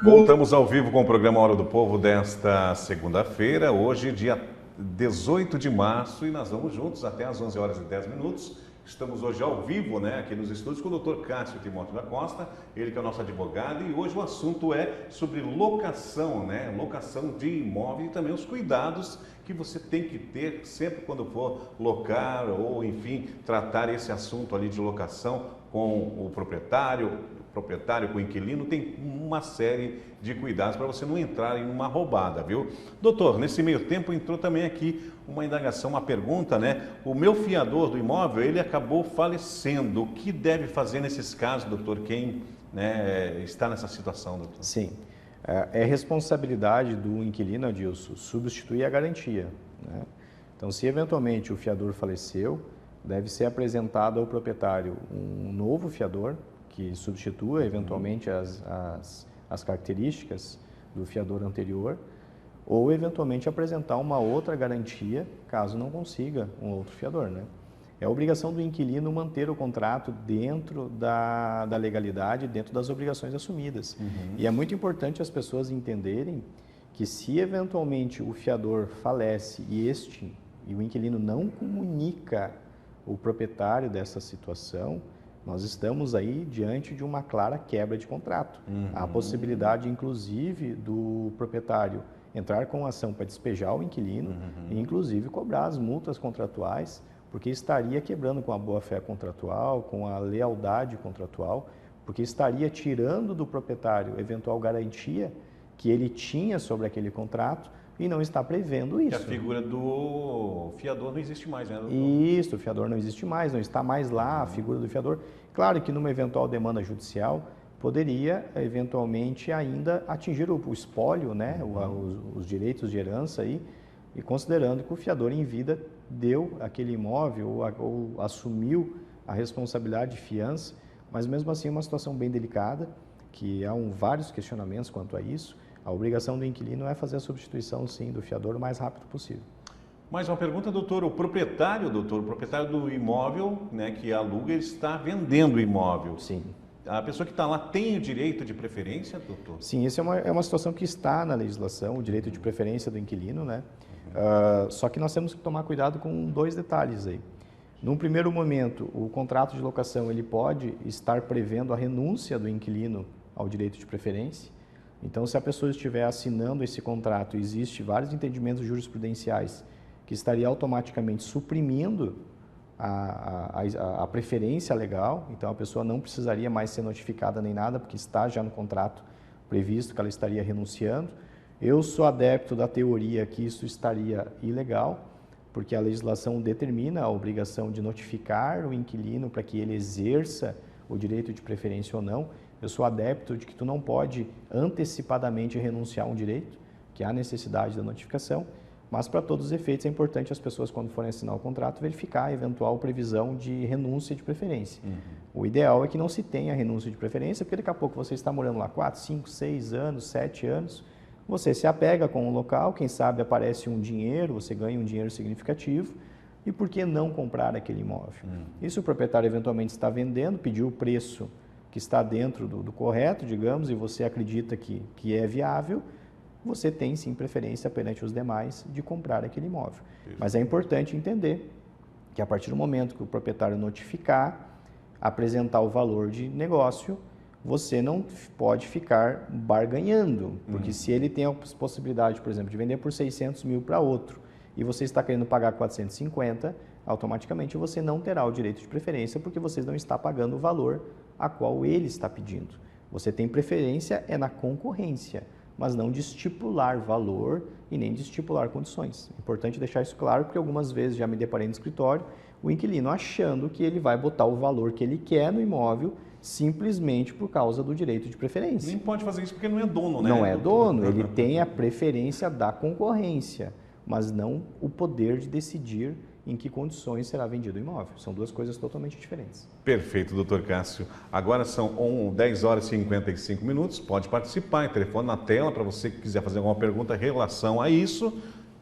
Voltamos ao vivo com o programa Hora do Povo desta segunda-feira, hoje dia 18 de março, e nós vamos juntos até às 11 horas e 10 minutos. Estamos hoje ao vivo, aqui nos estúdios com o Dr. Cássio Timóteo da Costa, ele que é o nosso advogado, e hoje o assunto é sobre locação, locação de imóvel e também os cuidados que você tem que ter sempre quando for locar ou, enfim, tratar esse assunto ali de locação com o proprietário com o inquilino. Tem uma série de cuidados para você não entrar em uma roubada, viu? Doutor, nesse meio tempo entrou também aqui uma indagação, uma pergunta, O meu fiador do imóvel, ele acabou falecendo. O que deve fazer nesses casos, doutor? Quem está nessa situação, doutor? Sim, é responsabilidade do inquilino, Adilson, substituir a garantia, Então, se eventualmente o fiador faleceu, deve ser apresentado ao proprietário um novo fiador, que substitua eventualmente as características do fiador anterior, ou eventualmente apresentar uma outra garantia, caso não consiga um outro fiador. É obrigação do inquilino manter o contrato dentro da legalidade, dentro das obrigações assumidas. E é muito importante as pessoas entenderem que se eventualmente o fiador falece e o inquilino não comunica o proprietário dessa situação, nós estamos aí diante de uma clara quebra de contrato. Há a possibilidade, inclusive, do proprietário entrar com ação para despejar o inquilino e, inclusive, cobrar as multas contratuais, porque estaria quebrando com a boa-fé contratual, com a lealdade contratual, porque estaria tirando do proprietário eventual garantia que ele tinha sobre aquele contrato e não está prevendo isso. E a figura do fiador não existe mais, doutor? Isso, o fiador não existe mais, não está mais lá a figura do fiador. Claro que numa eventual demanda judicial, poderia eventualmente ainda atingir o espólio, os direitos de herança aí, e considerando que o fiador em vida deu aquele imóvel ou assumiu a responsabilidade de fiança, mas mesmo assim é uma situação bem delicada, que há vários questionamentos quanto a isso. A obrigação do inquilino é fazer a substituição, sim, do fiador o mais rápido possível. Mais uma pergunta, doutor. O proprietário do imóvel, que aluga, ele está vendendo o imóvel. Sim. A pessoa que está lá tem o direito de preferência, doutor? Sim, essa é uma situação que está na legislação, o direito de preferência do inquilino, Só que nós temos que tomar cuidado com dois detalhes aí. Num primeiro momento, o contrato de locação ele pode estar prevendo a renúncia do inquilino ao direito de preferência. Então, se a pessoa estiver assinando esse contrato, existe vários entendimentos jurisprudenciais que estaria automaticamente suprimindo a preferência legal. Então, a pessoa não precisaria mais ser notificada nem nada, porque está já no contrato previsto que ela estaria renunciando. Eu sou adepto da teoria que isso estaria ilegal, porque a legislação determina a obrigação de notificar o inquilino para que ele exerça o direito de preferência ou não. Eu sou adepto de que tu não pode antecipadamente renunciar a um direito, que há necessidade da notificação, mas para todos os efeitos é importante as pessoas, quando forem assinar o contrato, verificar a eventual previsão de renúncia de preferência. O ideal é que não se tenha renúncia de preferência, porque daqui a pouco você está morando lá 4, 5, 6 anos, 7 anos, você se apega com o local, quem sabe aparece um dinheiro, você ganha um dinheiro significativo, e por que não comprar aquele imóvel? E se o proprietário eventualmente está vendendo, pediu o preço que está dentro do correto, digamos, e você acredita que é viável, você tem sim preferência perante os demais de comprar aquele imóvel. Mas é importante entender que a partir do momento que o proprietário notificar, apresentar o valor de negócio, você não pode ficar barganhando, porque se ele tem a possibilidade, por exemplo, de vender por 600 mil para outro, e você está querendo pagar 450, automaticamente você não terá o direito de preferência, porque você não está pagando o valor a qual ele está pedindo. Você tem preferência na concorrência, mas não de estipular valor e nem de estipular condições. É importante deixar isso claro, porque algumas vezes já me deparei no escritório, o inquilino achando que ele vai botar o valor que ele quer no imóvel simplesmente por causa do direito de preferência. Nem pode fazer isso porque não é dono, Não é dono, ele tem a preferência da concorrência, mas não o poder de decidir em que condições será vendido o imóvel. São duas coisas totalmente diferentes. Perfeito, doutor Cássio. Agora são 10 horas e 55 minutos. Pode participar, telefone na tela para você que quiser fazer alguma pergunta em relação a isso.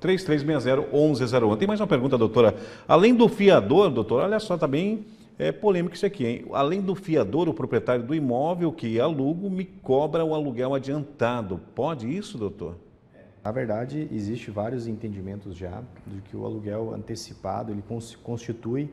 3360-1101. Tem mais uma pergunta, doutora. Além do fiador, doutor, olha só, está bem É polêmico isso aqui, hein? Além do fiador, o proprietário do imóvel que alugo me cobra o aluguel adiantado. Pode isso, doutor? Na verdade, existe vários entendimentos já de que o aluguel antecipado ele constitui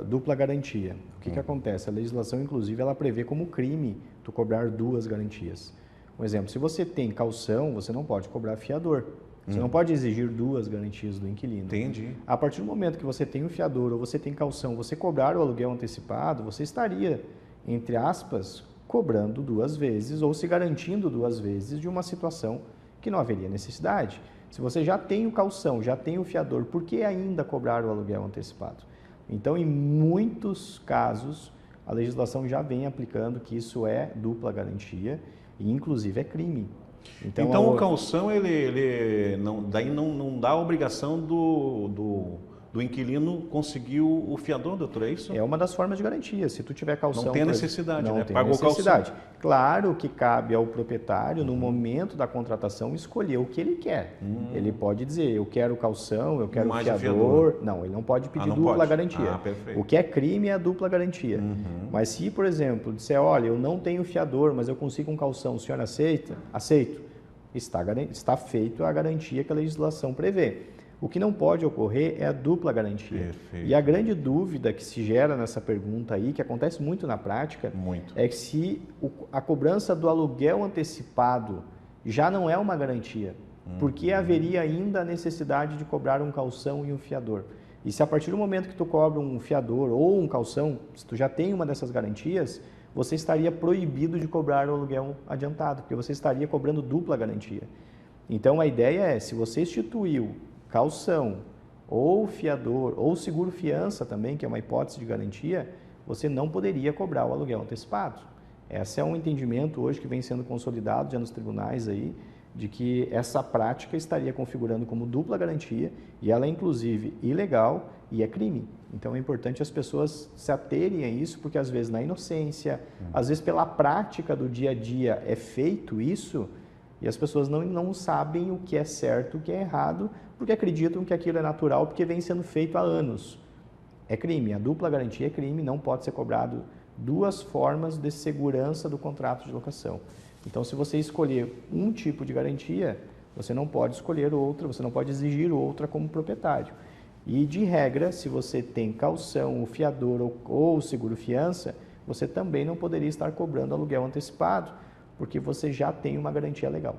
dupla garantia. O que acontece? A legislação, inclusive, ela prevê como crime tu cobrar duas garantias. Um exemplo, se você tem caução, você não pode cobrar fiador. Você não pode exigir duas garantias do inquilino. Entendi. A partir do momento que você tem o fiador ou você tem caução, você cobrar o aluguel antecipado, você estaria, entre aspas, cobrando duas vezes ou se garantindo duas vezes de uma situação que não haveria necessidade. Se você já tem o caução, já tem o fiador, por que ainda cobrar o aluguel antecipado? Então, em muitos casos, a legislação já vem aplicando que isso é dupla garantia e, inclusive, é crime. Então o calção, ele não dá a obrigação do inquilino conseguir o fiador, doutor, é isso? É uma das formas de garantia. Se tu tiver calção... Não tem a necessidade, não né? tem Pagou necessidade. Claro que cabe ao proprietário, no momento da contratação, escolher o que ele quer. Ele pode dizer, eu quero calção, eu quero fiador. Não, ele não pode pedir dupla garantia. Perfeito. O que é crime é a dupla garantia. Mas se, por exemplo, disser, olha, eu não tenho fiador, mas eu consigo um calção, o senhor aceita? Aceito. Está feito a garantia que a legislação prevê. O que não pode ocorrer é a dupla garantia. Perfeito. E a grande dúvida que se gera nessa pergunta aí, que acontece muito na prática, é que se a cobrança do aluguel antecipado já não é uma garantia, por que haveria ainda a necessidade de cobrar um calção e um fiador? E se a partir do momento que tu cobra um fiador ou um calção, se tu já tem uma dessas garantias, você estaria proibido de cobrar o aluguel adiantado, porque você estaria cobrando dupla garantia. Então a ideia é, se você instituiu calção, ou fiador, ou seguro-fiança também, que é uma hipótese de garantia, você não poderia cobrar o aluguel antecipado. Esse é um entendimento hoje que vem sendo consolidado já nos tribunais aí, de que essa prática estaria configurando como dupla garantia e ela é inclusive ilegal e é crime. Então é importante as pessoas se aterem a isso, porque às vezes na inocência, às vezes pela prática do dia a dia é feito isso, e as pessoas não sabem o que é certo, o que é errado, porque acreditam que aquilo é natural, porque vem sendo feito há anos. É crime, a dupla garantia é crime, não pode ser cobrado duas formas de segurança do contrato de locação. Então, se você escolher um tipo de garantia, você não pode escolher outra, você não pode exigir outra como proprietário. E, de regra, se você tem calção, o fiador ou seguro-fiança, você também não poderia estar cobrando aluguel antecipado, porque você já tem uma garantia legal.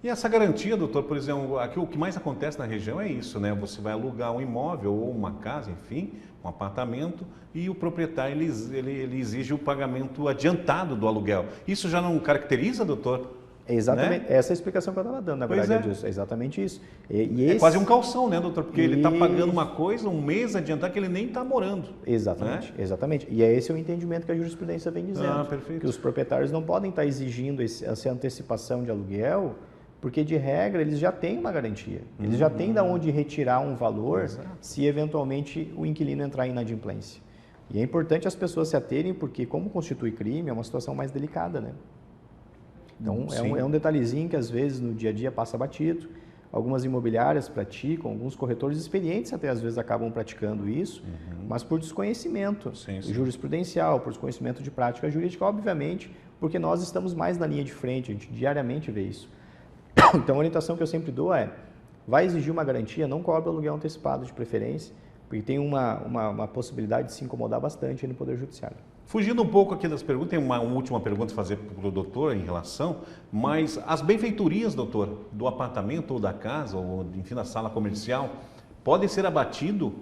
E essa garantia, doutor, por exemplo, aqui o que mais acontece na região é isso, né? Você vai alugar um imóvel ou uma casa, enfim, um apartamento, e o proprietário ele exige o pagamento adiantado do aluguel. Isso já não caracteriza, doutor? É exatamente, né? Essa é a explicação que eu estava dando, na verdade, disso. É exatamente isso. É quase um calção, né, doutor? Porque ele está pagando uma coisa, um mês adiantado, que ele nem está morando. Exatamente, né? Exatamente. E é esse o entendimento que a jurisprudência vem dizendo. Perfeito. Que os proprietários não podem estar exigindo essa antecipação de aluguel, porque de regra eles já têm uma garantia. Eles já têm de onde retirar um valor se eventualmente o inquilino entrar em inadimplência. E é importante as pessoas se aterem, porque como constitui crime, é uma situação mais delicada, né? Então, é um detalhezinho que às vezes no dia a dia passa batido. Algumas imobiliárias praticam, alguns corretores experientes até às vezes acabam praticando isso, mas por desconhecimento jurisprudencial, por desconhecimento de prática jurídica, obviamente, porque nós estamos mais na linha de frente, a gente diariamente vê isso. Então, a orientação que eu sempre dou é, vai exigir uma garantia, não cobre aluguel antecipado de preferência, porque tem uma possibilidade de se incomodar bastante no Poder Judiciário. Fugindo um pouco aqui das perguntas, tem uma última pergunta a fazer para o doutor em relação, mas as benfeitorias, doutor, do apartamento ou da casa, ou enfim, da sala comercial, pode ser abatido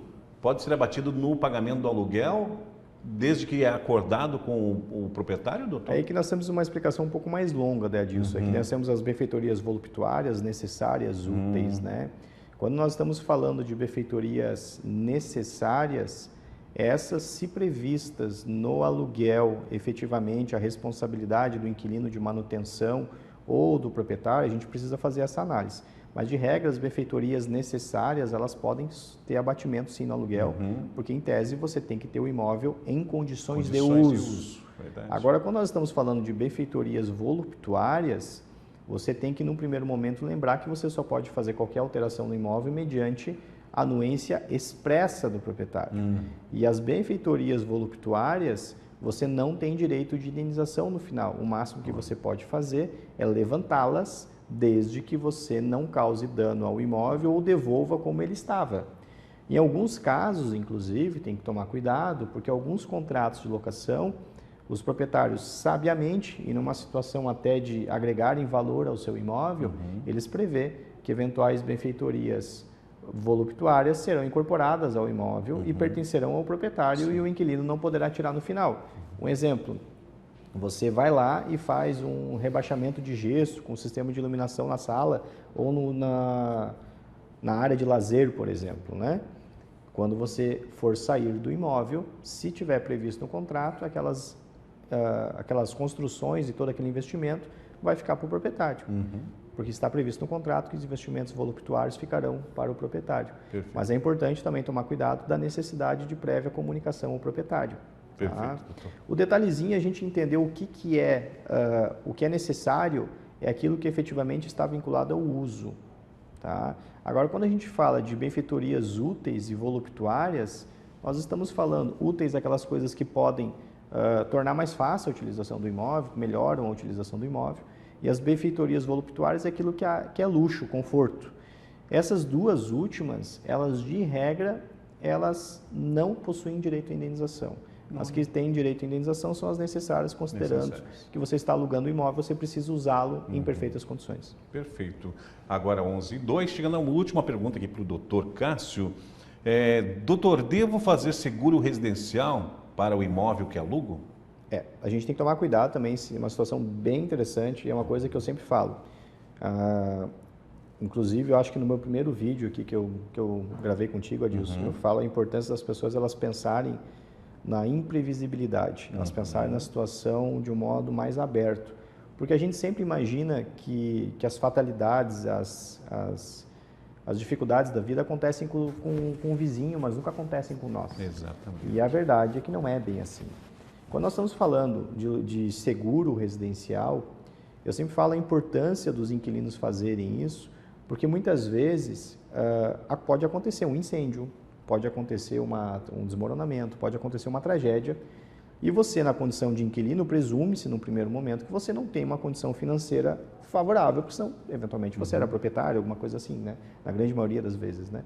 no pagamento do aluguel, desde que é acordado com o proprietário, doutor? É aí que nós temos uma explicação um pouco mais longa, né, disso. Aqui nós temos as benfeitorias voluptuárias, necessárias, úteis, né? Quando nós estamos falando de benfeitorias necessárias, essas, se previstas no aluguel, efetivamente, a responsabilidade do inquilino de manutenção ou do proprietário, a gente precisa fazer essa análise. Mas, de regra, as benfeitorias necessárias, elas podem ter abatimento, sim, no aluguel, porque, em tese, você tem que ter o imóvel em condições de uso. Agora, quando nós estamos falando de benfeitorias voluptuárias, você tem que, num primeiro momento, lembrar que você só pode fazer qualquer alteração no imóvel mediante anuência expressa do proprietário. E as benfeitorias voluptuárias, você não tem direito de indenização no final. O máximo que você pode fazer é levantá-las, desde que você não cause dano ao imóvel ou devolva como ele estava. Em alguns casos, inclusive, tem que tomar cuidado, porque alguns contratos de locação, os proprietários, sabiamente, e numa situação até de agregarem valor ao seu imóvel, eles prevê que eventuais benfeitorias voluptuárias serão incorporadas ao imóvel e pertencerão ao proprietário e o inquilino não poderá tirar no final. Um exemplo, você vai lá e faz um rebaixamento de gesso com sistema de iluminação na sala ou na área de lazer, por exemplo, né? Quando você for sair do imóvel, se tiver previsto no contrato, aquelas construções e todo aquele investimento vai ficar para o proprietário. Porque está previsto no contrato que os investimentos voluptuários ficarão para o proprietário. Perfeito. Mas é importante também tomar cuidado da necessidade de prévia comunicação ao proprietário. Perfeito. Tá? O detalhezinho, a gente entendeu o que é necessário, é aquilo que efetivamente está vinculado ao uso. Tá? Agora, quando a gente fala de benfeitorias úteis e voluptuárias, nós estamos falando úteis aquelas coisas que podem tornar mais fácil a utilização do imóvel, melhoram a utilização do imóvel. E as benfeitorias voluptuárias é aquilo que é luxo, conforto. Essas duas últimas, elas de regra, elas não possuem direito à indenização. As que têm direito à indenização são as necessárias, considerando que você está alugando o imóvel, você precisa usá-lo em perfeitas condições. Perfeito. Agora 11h02, chegando a uma última pergunta aqui para o doutor Cássio. Doutor, devo fazer seguro residencial para o imóvel que alugo? A gente tem que tomar cuidado também, é uma situação bem interessante, é uma coisa que eu sempre falo. Inclusive, eu acho que no meu primeiro vídeo aqui que eu gravei contigo, Adilson, eu falo a importância das pessoas elas pensarem na imprevisibilidade, elas pensarem na situação de um modo mais aberto. Porque a gente sempre imagina que as fatalidades, as dificuldades da vida acontecem com o vizinho, mas nunca acontecem com nós. Exatamente. E a verdade é que não é bem assim. Quando nós estamos falando de seguro residencial, eu sempre falo a importância dos inquilinos fazerem isso, porque muitas vezes pode acontecer um incêndio, pode acontecer um desmoronamento, pode acontecer uma tragédia, e você, na condição de inquilino, presume-se no primeiro momento que você não tem uma condição financeira favorável, porque senão, eventualmente, você era proprietário, alguma coisa assim, né? Na grande maioria das vezes, né?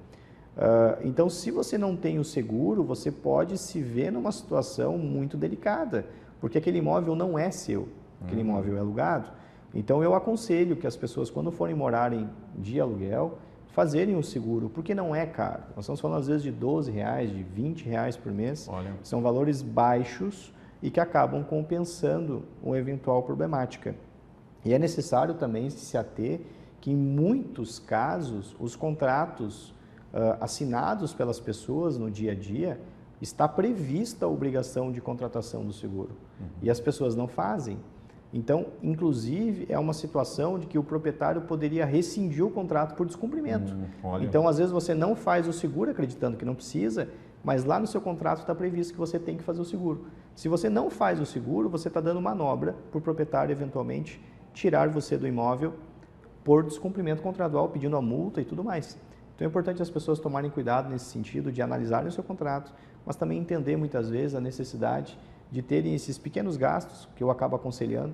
Então, se você não tem o seguro, você pode se ver numa situação muito delicada, porque aquele imóvel não é seu, aquele imóvel é alugado. Então, eu aconselho que as pessoas, quando forem morarem de aluguel, fazerem o seguro, porque não é caro. Nós estamos falando, às vezes, de R$12, de R$20 por mês. Olha. São valores baixos e que acabam compensando uma eventual problemática. E é necessário também se ater que, em muitos casos, os contratos assinados pelas pessoas no dia a dia, está prevista a obrigação de contratação do seguro. E as pessoas não fazem. Então, inclusive, é uma situação de que o proprietário poderia rescindir o contrato por descumprimento. Então, às vezes, você não faz o seguro acreditando que não precisa, mas lá no seu contrato está previsto que você tem que fazer o seguro. Se você não faz o seguro, você está dando manobra para o proprietário, eventualmente, tirar você do imóvel por descumprimento contratual, pedindo a multa e tudo mais. Então é importante as pessoas tomarem cuidado nesse sentido de analisarem o seu contrato, mas também entender muitas vezes a necessidade de terem esses pequenos gastos, que eu acabo aconselhando,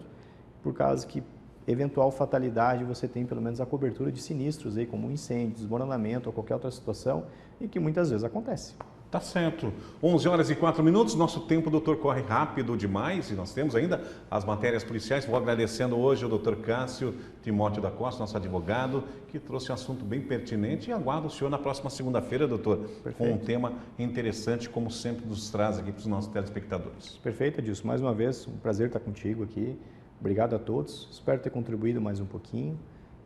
por causa que eventual fatalidade você tem pelo menos a cobertura de sinistros, aí, como um incêndio, desmoronamento ou qualquer outra situação, e que muitas vezes acontece. Tá certo. 11h04, nosso tempo, doutor, corre rápido demais e nós temos ainda as matérias policiais. Vou agradecendo hoje ao doutor Cássio Timóteo da Costa, nosso advogado, que trouxe um assunto bem pertinente e aguardo o senhor na próxima segunda-feira, doutor, com um tema interessante, como sempre nos traz aqui para os nossos telespectadores. Perfeito, Adilson. Mais uma vez, um prazer estar contigo aqui. Obrigado a todos. Espero ter contribuído mais um pouquinho.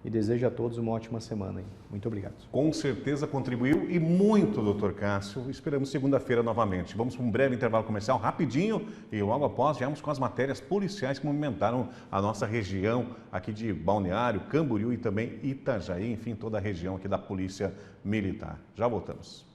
E desejo a todos uma ótima semana. Hein? Muito obrigado. Com certeza contribuiu e muito, doutor Cássio. Esperamos segunda-feira novamente. Vamos para um breve intervalo comercial, rapidinho, e logo após viemos com as matérias policiais que movimentaram a nossa região aqui de Balneário, Camboriú e também Itajaí, enfim, toda a região aqui da Polícia Militar. Já voltamos.